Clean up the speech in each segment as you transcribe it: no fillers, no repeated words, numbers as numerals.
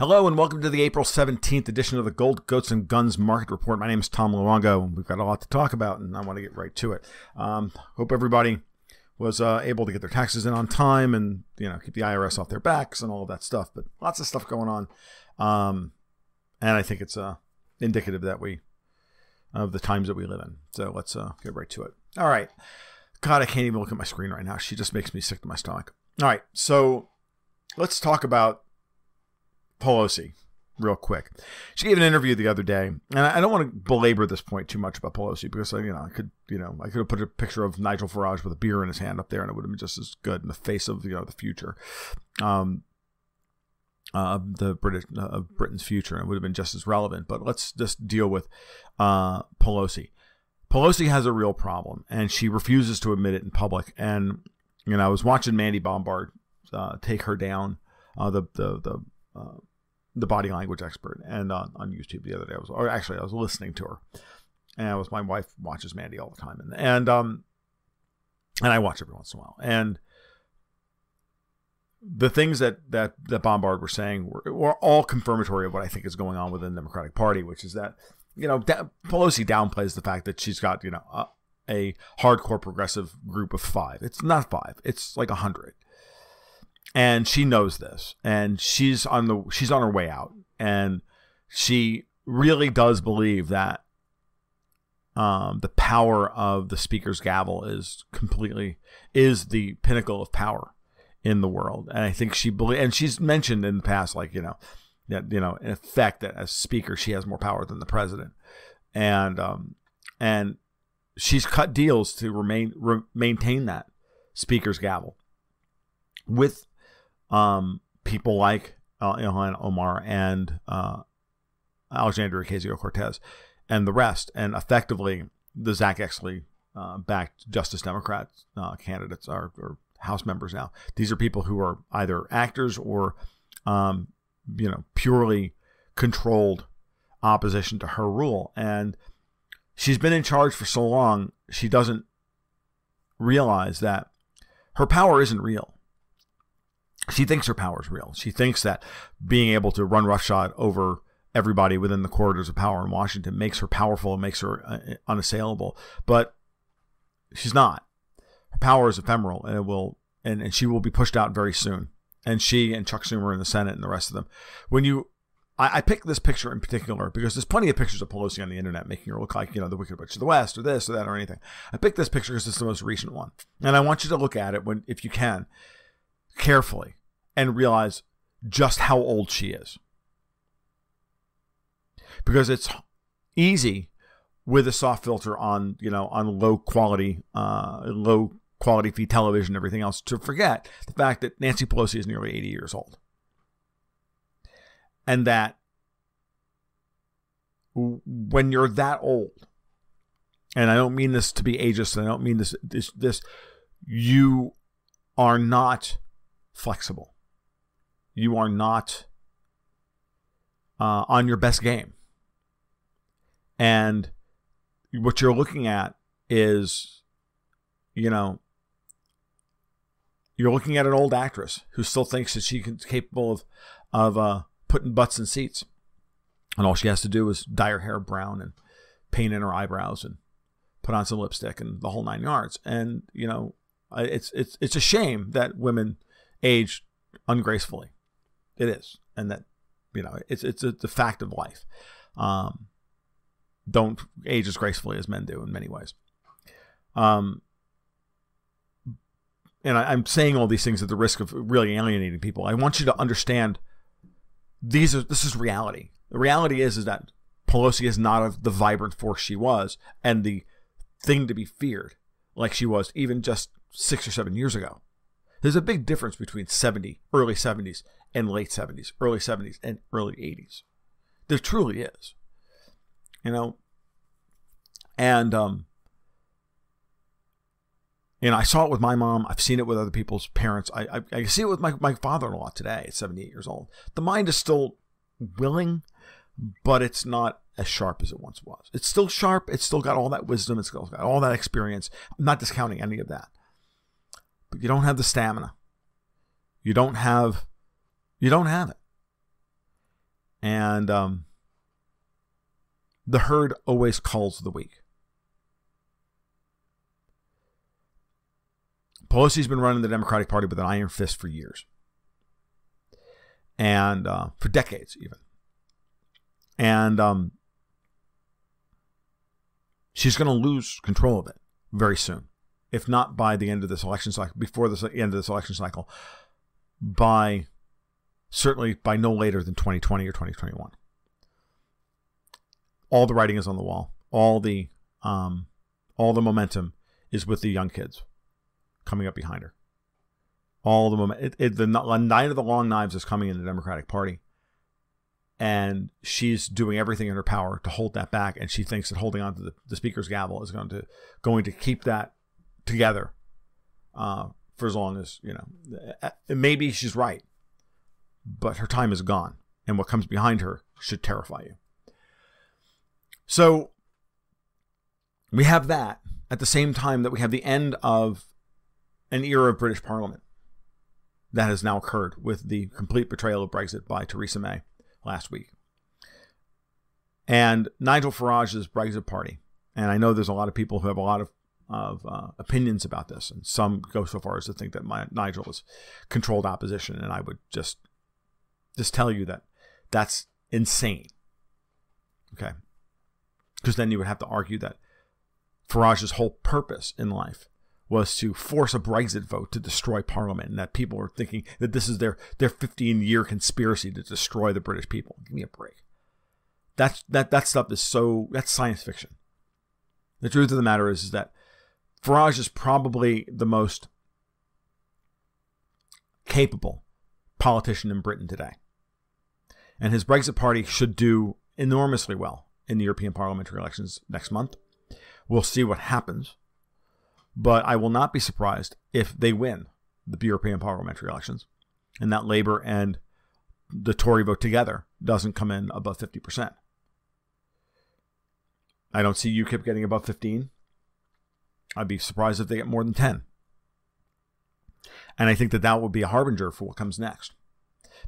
Hello and welcome to the April 17th edition of the Gold, Goats, and Guns Market Report. My name is Tom Luongo. We've got a lot to talk about, and I want to get right to it. Hope everybody was able to get their taxes in on time and keep the IRS off their backs and all of that stuff. But lots of stuff going on, and I think it's indicative of the times that we live in. So let's get right to it. All right. God, I can't even look at my screen right now. She just makes me sick to my stomach. All right, so let's talk about Pelosi real quick. She gave an interview the other day, and I don't want to belabor this point too much about Pelosi because I could have put a picture of Nigel Farage with a beer in his hand up there, and it would have been just as good in the face of the future, Britain's future, and it would have been just as relevant. But let's just deal with Pelosi. Pelosi has a real problem, and she refuses to admit it in public. And I was watching Mandy Bombard take her down, the body language expert, and on YouTube the other day. I was listening to her, and my wife watches Mandy all the time, and I watch every once in a while. And the things that Bombard were saying were all confirmatory of what I think is going on within the Democratic Party, which is that Pelosi downplays the fact that she's got a hardcore progressive group of 5. It's not 5; it's like 100. And she knows this, and she's on her way out, and she really does believe that the power of the speaker's gavel is the pinnacle of power in the world. And I think and she's mentioned in the past, that in effect that as speaker she has more power than the president, and she's cut deals to maintain that speaker's gavel with people like Ilhan Omar and Alexandria Ocasio-Cortez and the rest, and effectively the Zach Exley backed Justice Democrat candidates or House members now. These are people who are either actors or purely controlled opposition to her rule. And she's been in charge for so long, she doesn't realize that her power isn't real. She thinks her power is real. She thinks that being able to run roughshod over everybody within the corridors of power in Washington makes her powerful and makes her unassailable. But she's not. Her power is ephemeral, and it will, and she will be pushed out very soon. And she and Chuck Schumer in the Senate and the rest of them. I picked this picture in particular because there's plenty of pictures of Pelosi on the internet making her look like, the Wicked Witch of the West or this or that or anything. I picked this picture because it's the most recent one. And I want you to look at it if you can, carefully, and realize just how old she is. Because it's easy with a soft filter on low quality feed television and everything else to forget the fact that Nancy Pelosi is nearly 80 years old. And that when you're that old, and I don't mean this to be ageist, and I don't mean this, you are not flexible. You are not on your best game. And what you're looking at is, you're looking at an old actress who still thinks that she's capable of putting butts in seats. And all she has to do is dye her hair brown and paint in her eyebrows and put on some lipstick and the whole 9 yards. And, it's a shame that women age ungracefully. It is. And that, it's a fact of life. Don't age as gracefully as men do in many ways. And I'm saying all these things at the risk of really alienating people. I want you to understand this is reality. The reality is that Pelosi is not the vibrant force she was and the thing to be feared like she was even just 6 or 7 years ago. There's a big difference between early 70s and late 70s, early 70s and early 80s. There truly is. And I saw it with my mom. I've seen it with other people's parents. I see it with my father-in-law today at 78 years old. The mind is still willing, but it's not as sharp as it once was. It's still sharp. It's still got all that wisdom. It's got all that experience. I'm not discounting any of that. But you don't have the stamina. You don't have it. And the herd always culls the weak. Pelosi's been running the Democratic Party with an iron fist for years. And for decades, even. And she's going to lose control of it very soon. If not by the end of this election cycle, before the end of this election cycle, certainly by no later than 2020 or 2021. All the writing is on the wall. All the momentum is with the young kids coming up behind her. All the moment, the night of the long knives is coming in the Democratic Party, and she's doing everything in her power to hold that back. And she thinks that holding on to the speaker's gavel is going to keep that together for as long as, maybe she's right, but her time is gone, and what comes behind her should terrify you. So we have that at the same time that we have the end of an era of British Parliament that has now occurred with the complete betrayal of Brexit by Theresa May last week. And Nigel Farage's Brexit Party, and I know there's a lot of people who have a lot of opinions about this, and some go so far as to think that Nigel is controlled opposition, and I would just tell you that that's insane. Okay, because then you would have to argue that Farage's whole purpose in life was to force a Brexit vote to destroy Parliament, and that people are thinking that this is their 15-year conspiracy to destroy the British people. Give me a break. That stuff is that's science fiction. The truth of the matter is that Farage is probably the most capable politician in Britain today. And his Brexit Party should do enormously well in the European parliamentary elections next month. We'll see what happens. But I will not be surprised if they win the European parliamentary elections and that Labour and the Tory vote together doesn't come in above 50%. I don't see UKIP getting above 15. I'd be surprised if they get more than 10. And I think that would be a harbinger for what comes next.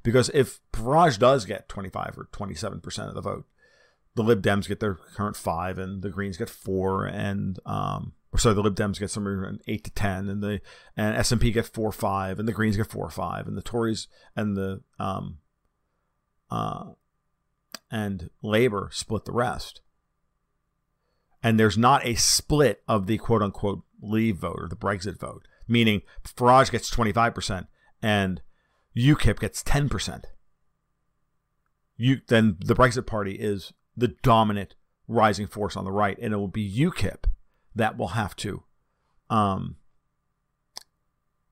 Because if Farage does get 25 or 27% of the vote, the Lib Dems get their current 5, and the Greens get 4, and the Lib Dems get somewhere around 8 to 10, and SNP get 4 or 5, and the Greens get 4 or 5, and the Tories and the and Labour split the rest. And there's not a split of the quote-unquote Leave vote or the Brexit vote, meaning Farage gets 25% and UKIP gets 10%. Then the Brexit Party is the dominant rising force on the right, and it will be UKIP that will have to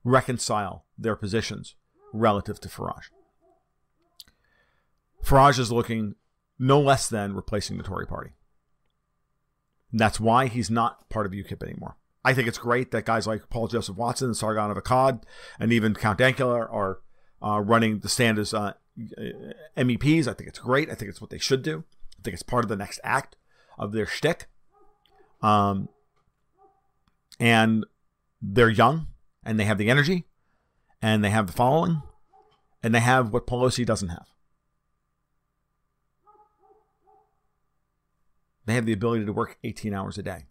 reconcile their positions relative to Farage. Farage is looking no less than replacing the Tory party. And that's why he's not part of UKIP anymore. I think it's great that guys like Paul Joseph Watson and Sargon of Akkad and even Count Dankula are running the stand as MEPs. I think it's great. I think it's what they should do. I think it's part of the next act of their shtick. And they're young, and they have the energy, and they have the following, and they have what Pelosi doesn't have. They have the ability to work 18 hours a day.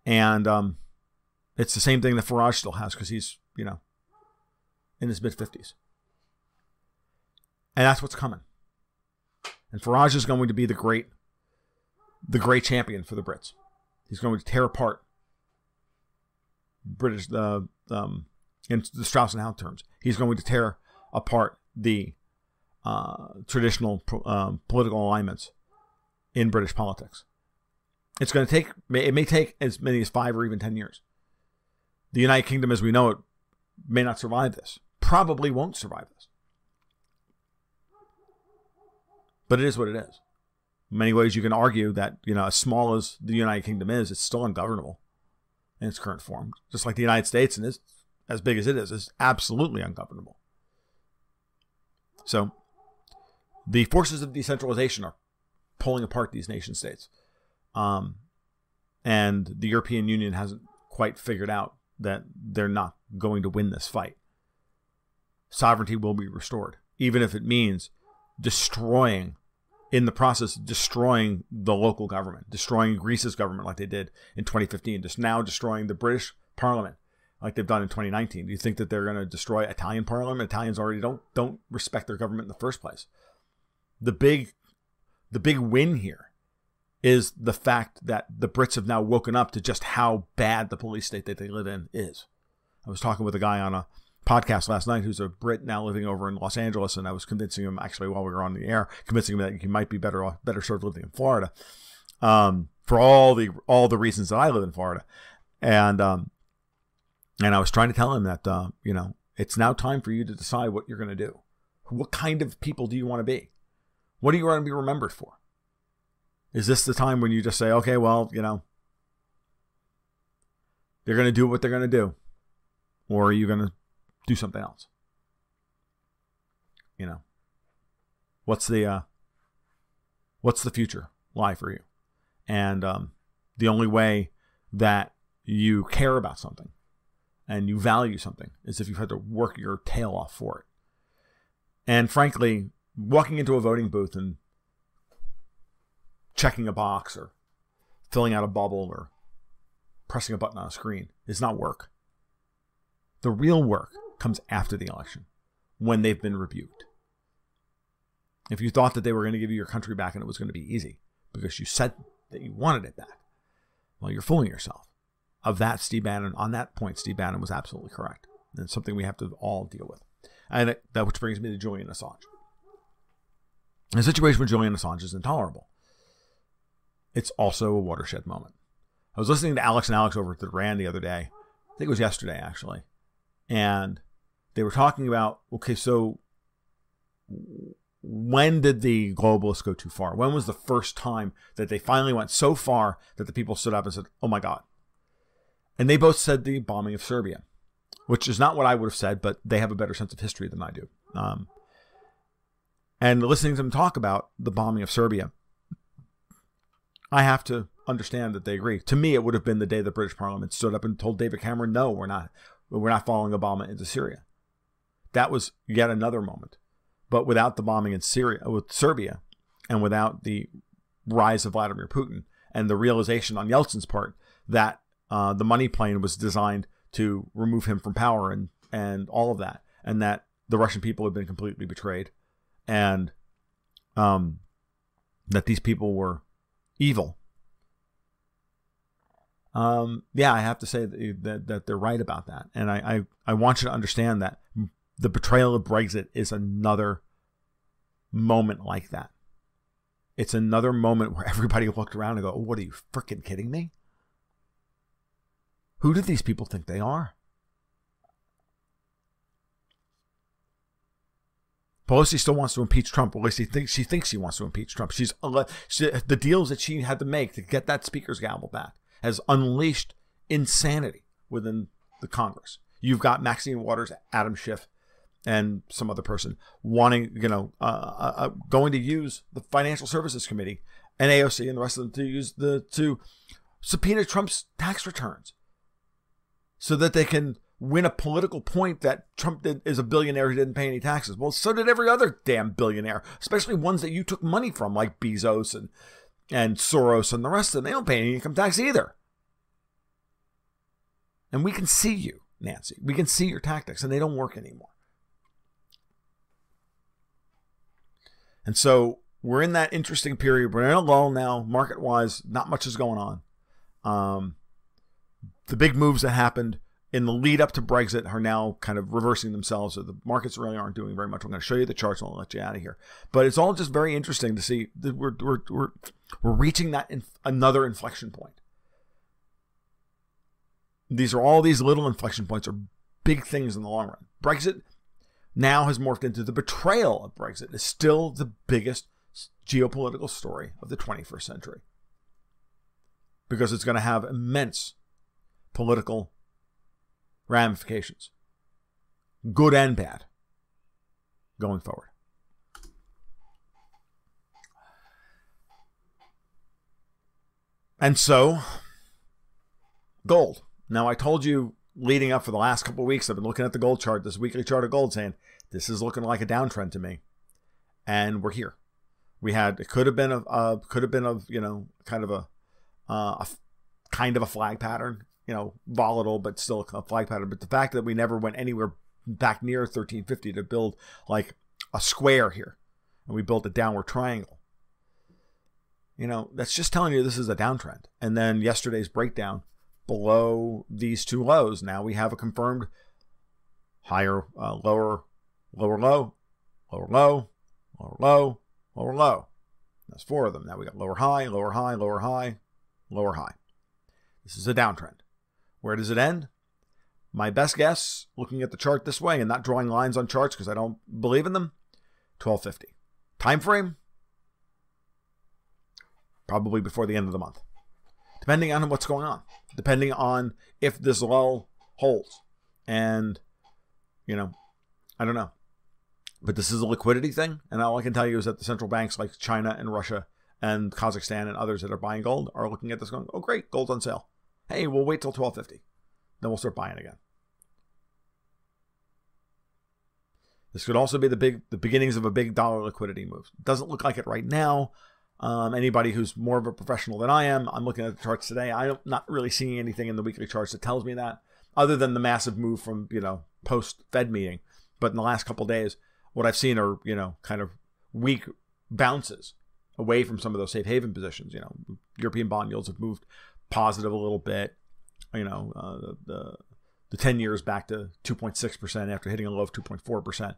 And it's the same thing that Farage still has, because he's, in his mid-50s. And that's what's coming. And Farage is going to be the great champion for the Brits. He's going to tear apart British, in the Strauss and Howe terms. He's going to tear apart the traditional political alignments in British politics. It may take as many as 5 or even 10 years. The United Kingdom, as we know it, may not survive this. Probably won't survive this. But it is what it is. In many ways, you can argue that, as small as the United Kingdom is, it's still ungovernable in its current form. Just like the United States, and is as big as it is absolutely ungovernable. So, the forces of decentralization are pulling apart these nation states. And the European Union hasn't quite figured out that they're not going to win this fight. sovereignty will be restored, even if it means destroying, in the process, destroying the local government, destroying Greece's government like they did in 2015, just now destroying the British Parliament like they've done in 2019. Do you think that they're going to destroy Italian Parliament? Italians already don't respect their government in the first place. The big win here is the fact that the Brits have now woken up to just how bad the police state that they live in is. I was talking with a guy on a podcast last night who's a Brit now living over in Los Angeles, and I was convincing him, actually while we were on the air, convincing him that he might be better served living in Florida, for all the reasons that I live in Florida, and I was trying to tell him that it's now time for you to decide what you're going to do. What kind of people do you want to be? What do you want to be remembered for? Is this the time when you just say, okay, well, they're going to do what they're going to do, or are you going to do something else? What's the future lie for you? And the only way that you care about something and you value something is if you've had to work your tail off for it. And frankly, walking into a voting booth and checking a box or filling out a bubble or pressing a button on a screen is not work. The real work comes after the election, when they've been rebuked. If you thought that they were going to give you your country back and it was going to be easy because you said that you wanted it back, well, you're fooling yourself. On that point, Steve Bannon was absolutely correct. And it's something we have to all deal with. And that which brings me to Julian Assange. The situation with Julian Assange is intolerable. It's also a watershed moment. I was listening to Alex and Alex over at the Rand the other day. I think it was yesterday, actually. And they were talking about, okay, so when did the globalists go too far? When was the first time that they finally went so far that the people stood up and said, oh my God? And they both said the bombing of Serbia, which is not what I would have said, but they have a better sense of history than I do. And listening to them talk about the bombing of Serbia, I have to understand that they agree. To me, it would have been the day the British Parliament stood up and told David Cameron, no, we're not following Obama into Syria. That was yet another moment. But without the bombing in Serbia, and without the rise of Vladimir Putin and the realization on Yeltsin's part that the money plane was designed to remove him from power and all of that, and that the Russian people had been completely betrayed, and that these people were evil. I have to say that they're right about that. And I want you to understand that the betrayal of Brexit is another moment like that. It's another moment where everybody looked around and go, oh, what are you freaking kidding me? Who do these people think they are? Pelosi still wants to impeach Trump. Or at least she thinks she wants to impeach Trump. The deals that she had to make to get that speaker's gavel back has unleashed insanity within the Congress. You've got Maxine Waters, Adam Schiff, and some other person wanting, going to use the Financial Services Committee and AOC and the rest of them to subpoena Trump's tax returns so that they can win a political point that Trump is a billionaire who didn't pay any taxes. Well, so did every other damn billionaire, especially ones that you took money from, like Bezos and Soros and the rest of them. They don't pay any income tax either. And we can see you, Nancy. We can see your tactics, and they don't work anymore. And so we're in that interesting period. We're in a lull now, market-wise. Not much is going on. The big moves that happened in the lead up to Brexit are now kind of reversing themselves. So the markets really aren't doing very much. I'm going to show you the charts and I'll let you out of here. But it's all just very interesting to see that we're reaching that another inflection point. All these little inflection points are big things in the long run. Brexit now has morphed into the betrayal of Brexit. It's still the biggest geopolitical story of the 21st century because it's going to have immense political ramifications, good and bad, going forward. And so, gold. Now, I told you leading up for the last couple of weeks, I've been looking at the gold chart, this weekly chart of gold, saying this is looking like a downtrend to me, and we're here. It could have been a kind of a flag pattern, volatile, but still a flag pattern. But the fact that we never went anywhere back near 1350 to build like a square here, and we built a downward triangle, that's just telling you this is a downtrend. And then yesterday's breakdown below these two lows, now we have a confirmed higher, lower low, lower low, lower low, lower low. That's 4 of them. Now we got lower high, lower high, lower high, lower high. This is a downtrend. Where does it end? My best guess, looking at the chart this way and not drawing lines on charts because I don't believe in them, 1250. Time frame? Probably before the end of the month. Depending on what's going on. Depending on if this lull holds. And, I don't know. But this is a liquidity thing. And all I can tell you is that the central banks like China and Russia and Kazakhstan and others that are buying gold are looking at this going, oh, great, gold's on sale. Hey, we'll wait till 1250. Then we'll start buying again. This could also be the beginnings of a big dollar liquidity move. It doesn't look like it right now. Anybody who's more of a professional than I am, I'm looking at the charts today. I'm not really seeing anything in the weekly charts that tells me that, other than the massive move from, post-Fed meeting. But in the last couple of days, what I've seen are, kind of weak bounces away from some of those safe haven positions. European bond yields have moved positive a little bit. The 10 years back to 2.6% after hitting a low of 2.4%.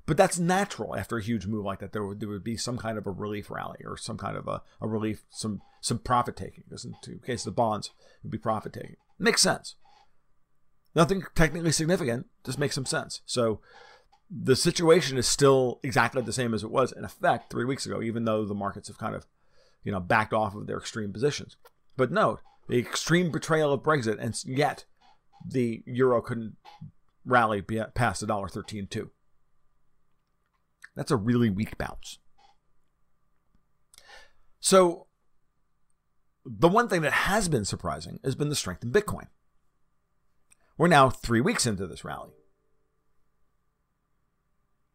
But that's natural after a huge move like that. There would be some kind of a relief rally or some kind of a relief, some profit taking. Because in the case of the bonds, it would be profit taking. Makes sense. Nothing technically significant, just makes some sense. So the situation is still exactly the same as it was in effect 3 weeks ago, even though the markets have kind of, backed off of their extreme positions. But note, the extreme betrayal of Brexit, and yet the euro couldn't rally past $1.13.2. That's a really weak bounce. So the one thing that has been surprising has been the strength in Bitcoin. We're now 3 weeks into this rally.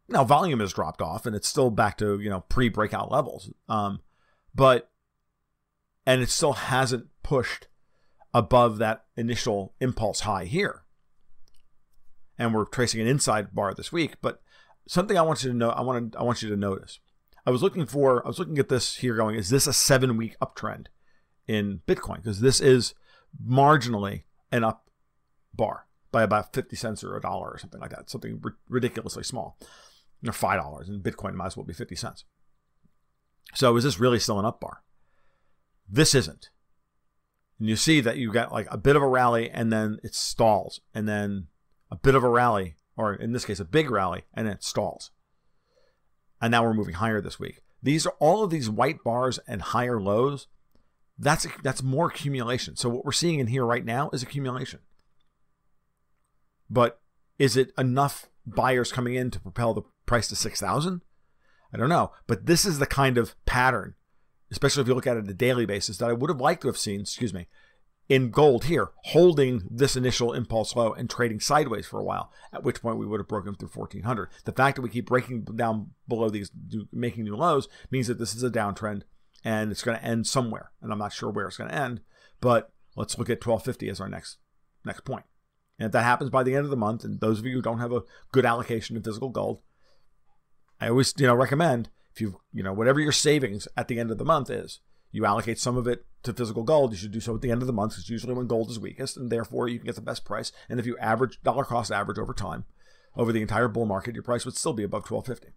Now, volume has dropped off, and it's still back to, pre-breakout levels. But it still hasn't pushed above that initial impulse high here. And we're tracing an inside bar this week. But something I want you to know, I want you to notice. I was looking at this here going, is this a 7-week uptrend in Bitcoin? Because this is marginally an up bar by about 50 cents or $1 or something like that. Something ridiculously small. $5, and Bitcoin might as well be 50 cents. So is this really still an up bar? This isn't. And you see that you got like a bit of a rally and then it stalls, and then a bit of a rally, or in this case, a big rally, and then it stalls. And now we're moving higher this week. These are all of these white bars and higher lows. That's more accumulation. So what we're seeing in here right now is accumulation. But is it enough buyers coming in to propel the price to 6,000? I don't know. But this is the kind of pattern, especially if you look at it on a daily basis, that I would have liked to have seen, in gold here, holding this initial impulse low and trading sideways for a while, at which point we would have broken through 1,400. The fact that we keep breaking down below these, making new lows, means that this is a downtrend and it's going to end somewhere. And I'm not sure where it's going to end, but let's look at 1,250 as our next point. And if that happens by the end of the month, and those of you who don't have a good allocation of physical gold, I always, recommend, if you, whatever your savings at the end of the month is, you allocate some of it to physical gold. You should do so at the end of the month. It's usually when gold is weakest, and therefore you can get the best price. And if you average dollar cost average over time, over the entire bull market, your price would still be above 1,250.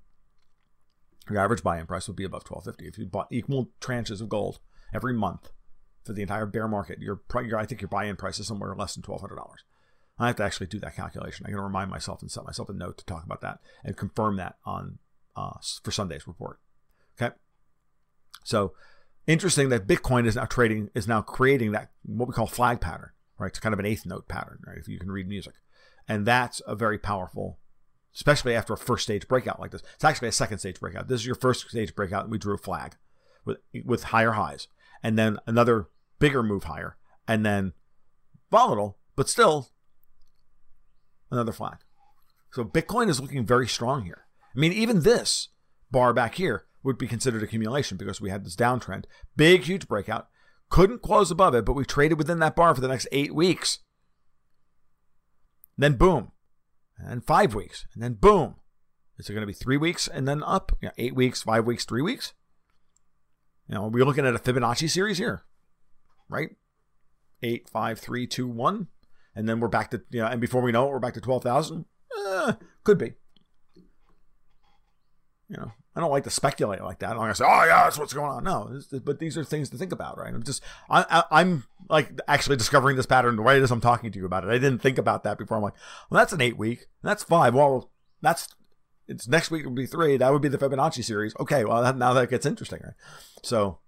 Your average buy-in price would be above 1,250 if you bought equal tranches of gold every month for the entire bear market. I think your buy-in price is somewhere less than $1,200. I have to actually do that calculation. I'm going to remind myself and set myself a note to talk about that and confirm that on for Sunday's report. Okay, so interesting that Bitcoin is now creating that what we call flag pattern, right? It's kind of an eighth note pattern, right? If you can read music, and that's a very powerful, especially after a first stage breakout like this. It's actually a second stage breakout. This is your first stage breakout, and we drew a flag with higher highs, and then another bigger move higher, and then volatile, but still another flag. So Bitcoin is looking very strong here. I mean, even this bar back here would be considered accumulation because we had this downtrend. Big, huge breakout. Couldn't close above it, but we traded within that bar for the next 8 weeks. Then boom. And 5 weeks. And then boom. Is it going to be 3 weeks and then up? 8 weeks, 5 weeks, 3 weeks? We're looking at a Fibonacci series here, right? 8, 5, 3, 2, 1. And then we're back to, and before we know it, we're back to 12,000. Could be. I don't like to speculate like that. I'm not going to say, oh yeah, that's what's going on. No, but these are things to think about, right? I'm like actually discovering this pattern right as I'm talking to you about it. I didn't think about that before. I'm like, well, that's an 8 week. That's 5. Well, it's next week would be 3. That would be the Fibonacci series. Okay, well, now that gets interesting, right? So,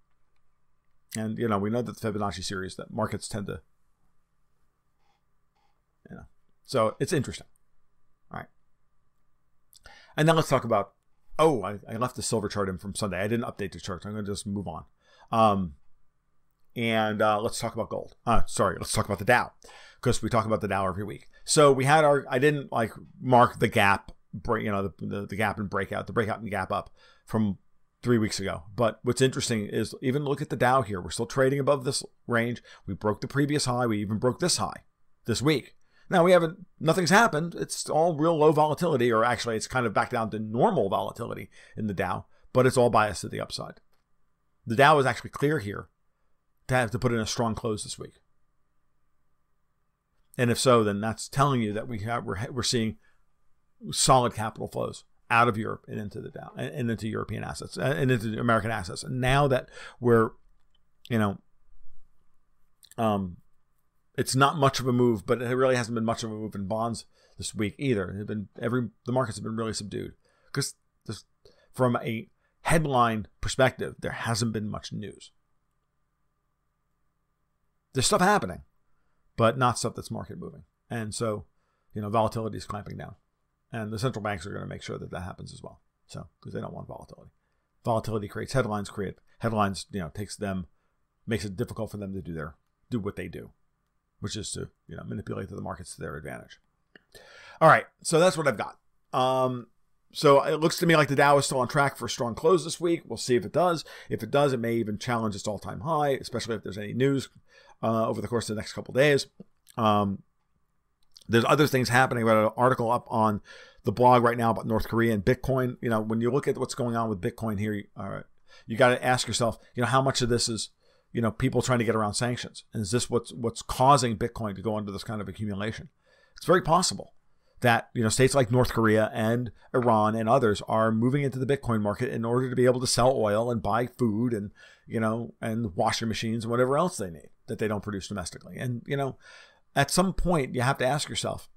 and we know that the Fibonacci series that markets tend to, so it's interesting. All right. And then let's talk about, I left the silver chart in from Sunday. I didn't update the chart. So I'm going to just move on. And let's talk about gold. Let's talk about the Dow, because we talk about the Dow every week. So we had I didn't mark the gap, the gap and breakout, the breakout and gap up from 3 weeks ago. But what's interesting is even look at the Dow here. We're still trading above this range. We broke the previous high. We even broke this high this week. Now nothing's happened. It's all real low volatility, or actually it's kind of back down to normal volatility in the Dow, but it's all biased to the upside. The Dow is actually clear here to have to put in a strong close this week. And if so, then that's telling you that we're seeing solid capital flows out of Europe and into the Dow and into European assets and into American assets. And now that we're, it's not much of a move, but it really hasn't been much of a move in bonds this week either. The markets have been really subdued because from a headline perspective, there hasn't been much news. There's stuff happening, but not stuff that's market moving. And so, volatility is clamping down. And the central banks are going to make sure that happens as well. So, because they don't want volatility. Volatility creates headlines, makes it difficult for them to do what they do, which is to, manipulate the markets to their advantage. All right. So that's what I've got. So it looks to me like the Dow is still on track for a strong close this week. We'll see if it does. If it does, it may even challenge its all-time high, especially if there's any news over the course of the next couple of days. There's other things happening. We had an article up on the blog right now about North Korea and Bitcoin. When you look at what's going on with Bitcoin here, you got to ask yourself, how much of this is, people trying to get around sanctions? And is this what's causing Bitcoin to go under this kind of accumulation? It's very possible that, states like North Korea and Iran and others are moving into the Bitcoin market in order to be able to sell oil and buy food and, and washing machines and whatever else they need that they don't produce domestically. And, at some point you have to ask yourself,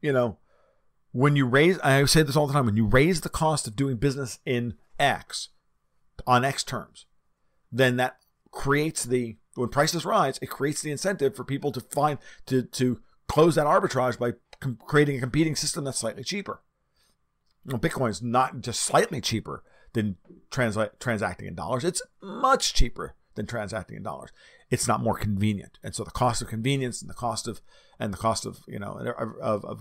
when you raise, I say this all the time, when you raise the cost of doing business in X on X terms, then that creates when prices rise, it creates the incentive for people to to close that arbitrage by creating a competing system that's slightly cheaper. Bitcoin is not just slightly cheaper than transacting in dollars. It's much cheaper than transacting in dollars. It's not more convenient. And so the cost of convenience and the cost of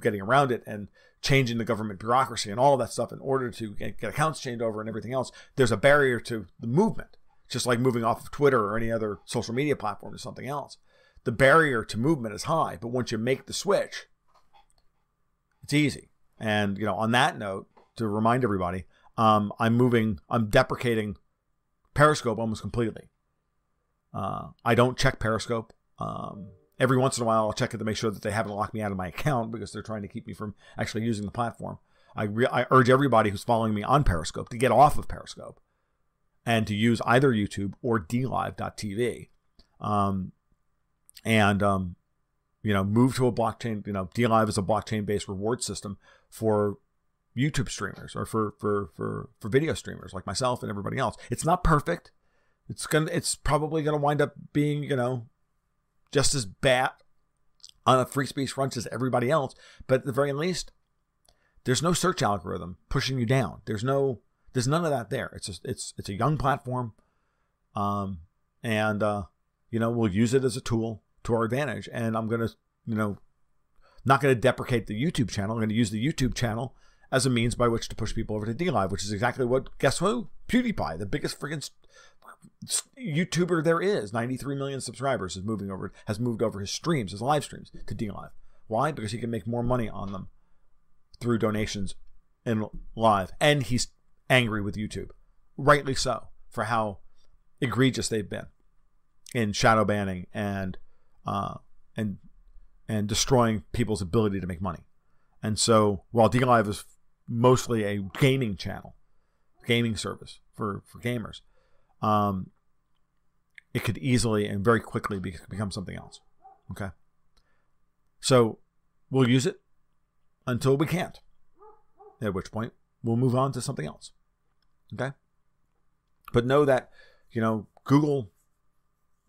getting around it and changing the government bureaucracy and all of that stuff in order to get accounts changed over and everything else, there's a barrier to the movement, just like moving off of Twitter or any other social media platform to something else. The barrier to movement is high, but once you make the switch, it's easy. And, on that note, to remind everybody, I'm deprecating Periscope almost completely. I don't check Periscope. Every once in a while, I'll check it to make sure that they haven't locked me out of my account because they're trying to keep me from actually using the platform. I urge everybody who's following me on Periscope to get off of Periscope and to use either YouTube or DLive.tv. Move to a blockchain. DLive is a blockchain-based reward system for YouTube streamers or for video streamers like myself and everybody else. It's not perfect. It's probably gonna wind up being, just as bad on a free speech front as everybody else. But at the very least, there's no search algorithm pushing you down. There's none of that there. It's a young platform, we'll use it as a tool to our advantage. And I'm gonna, not going to deprecate the YouTube channel. I'm going to use the YouTube channel as a means by which to push people over to DLive, which is exactly what, guess who? PewDiePie, the biggest freaking YouTuber there is, 93 million subscribers, has moved over his streams, his live streams, to DLive. Why? Because he can make more money on them through donations in live. And he's angry with YouTube. Rightly so, for how egregious they've been in shadow banning and destroying people's ability to make money. And so while DLive is mostly a gaming channel, gaming service for gamers, it could easily and very quickly become something else. Okay. So we'll use it until we can't, at which point we'll move on to something else. Okay. But know that, Google,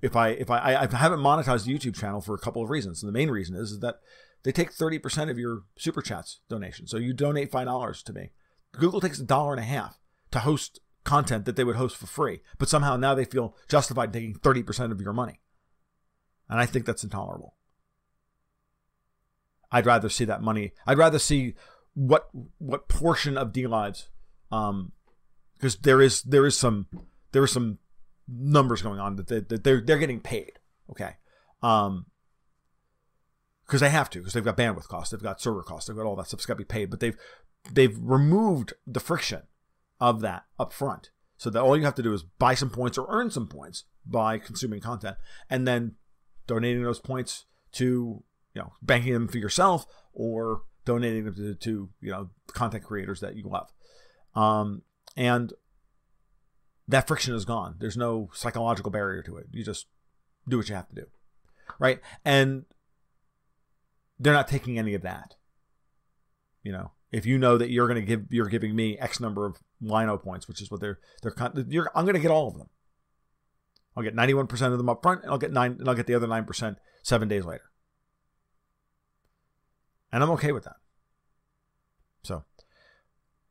if I haven't monetized the YouTube channel for a couple of reasons. And the main reason is that they take 30% of your Super Chats donation. So you donate $5 to me. Google takes $1.50 to host content that they would host for free. But somehow now they feel justified taking 30% of your money. And I think that's intolerable. I'd rather see that money. I'd rather see what portion of DLive's, because there is some numbers going on that they're getting paid. Okay. Because they have to, because they've got bandwidth costs, they've got server costs, they've got all that stuff's got to be paid. But they've removed the friction of that up front, so that all you have to do is buy some points or earn some points by consuming content, and then donating those points to, banking them for yourself or donating them to content creators that you love. And that friction is gone. There's no psychological barrier to it. You just do what you have to do, right? And they're not taking any of that. If you know that you're giving me X number of Lino points, which is what I'm going to get all of them. I'll get 91% of them up front, and I'll get the other 9% 7 days later. And I'm okay with that. So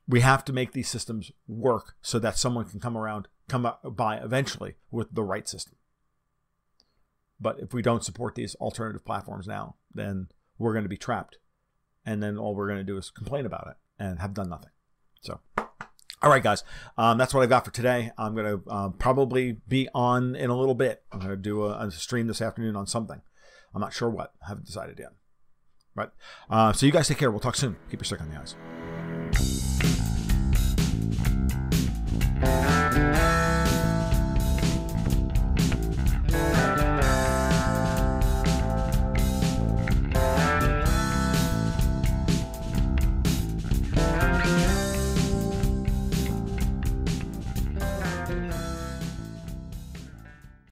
we have to make these systems work so that someone can come by eventually with the right system. But if we don't support these alternative platforms now, then we're going to be trapped. And then all we're going to do is complain about it and have done nothing. So, all right, guys, that's what I've got for today. I'm going to probably be on in a little bit. I'm going to do a stream this afternoon on something. I'm not sure what. I haven't decided yet. Right. So you guys take care. We'll talk soon. Keep your stick on the eyes.